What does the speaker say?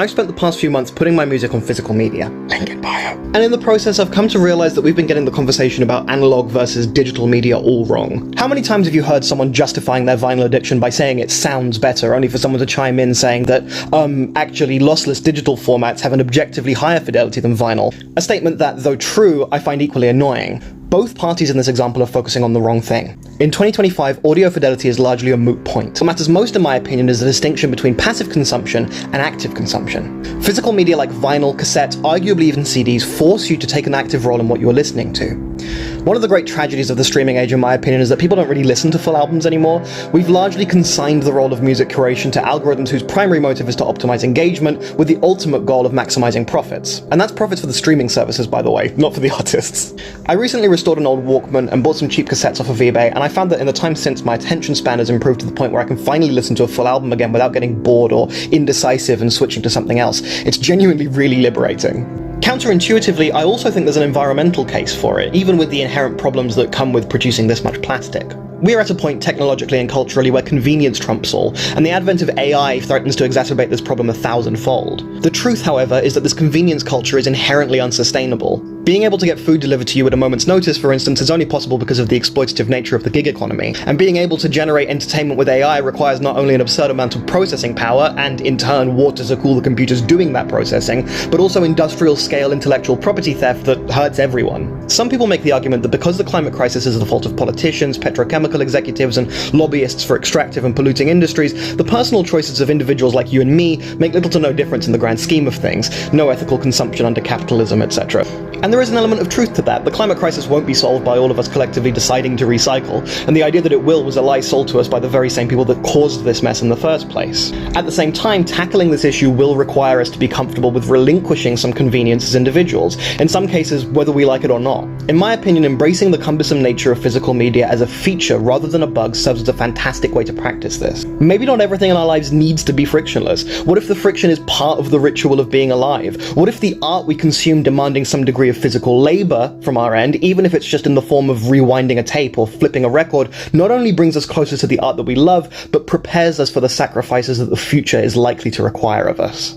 I've spent the past few months putting my music on physical media. Link in bio. And in the process, I've come to realize that we've been getting the conversation about analog versus digital media all wrong. How many times have you heard someone justifying their vinyl addiction by saying it sounds better, only for someone to chime in saying that, actually lossless digital formats have an objectively higher fidelity than vinyl? A statement that, though true, I find equally annoying. Both parties in this example are focusing on the wrong thing. In 2025, audio fidelity is largely a moot point. What matters most, in my opinion, is the distinction between passive consumption and active consumption. Physical media like vinyl, cassette, arguably even CDs, force you to take an active role in what you're listening to. One of the great tragedies of the streaming age, in my opinion, is that people don't really listen to full albums anymore. We've largely consigned the role of music curation to algorithms whose primary motive is to optimize engagement, with the ultimate goal of maximizing profits. And that's profits for the streaming services, by the way, not for the artists. I recently restored an old Walkman and bought some cheap cassettes off of eBay, and I found that in the time since, my attention span has improved to the point where I can finally listen to a full album again without getting bored or indecisive and switching to something else. It's genuinely really liberating. Counterintuitively, I also think there's an environmental case for it, even with the inherent problems that come with producing this much plastic. We are at a point technologically and culturally where convenience trumps all, and the advent of AI threatens to exacerbate this problem 1,000-fold. The truth, however, is that this convenience culture is inherently unsustainable. Being able to get food delivered to you at a moment's notice, for instance, is only possible because of the exploitative nature of the gig economy, and being able to generate entertainment with AI requires not only an absurd amount of processing power, and in turn water to cool the computers doing that processing, but also industrial-scale intellectual property theft that hurts everyone. Some people make the argument that because the climate crisis is the fault of politicians, petrochemical executives, and lobbyists for extractive and polluting industries, the personal choices of individuals like you and me make little to no difference in the grand scheme of things. No ethical consumption under capitalism, etc. And there is an element of truth to that. The climate crisis won't be solved by all of us collectively deciding to recycle, and the idea that it will was a lie sold to us by the very same people that caused this mess in the first place. At the same time, tackling this issue will require us to be comfortable with relinquishing some convenience as individuals, in some cases whether we like it or not. In my opinion, embracing the cumbersome nature of physical media as a feature rather than a bug serves as a fantastic way to practice this. Maybe not everything in our lives needs to be frictionless. What if the friction is part of the ritual of being alive? What if the art we consume demanding some degree of physical labor from our end, even if it's just in the form of rewinding a tape or flipping a record, not only brings us closer to the art that we love, but prepares us for the sacrifices that the future is likely to require of us?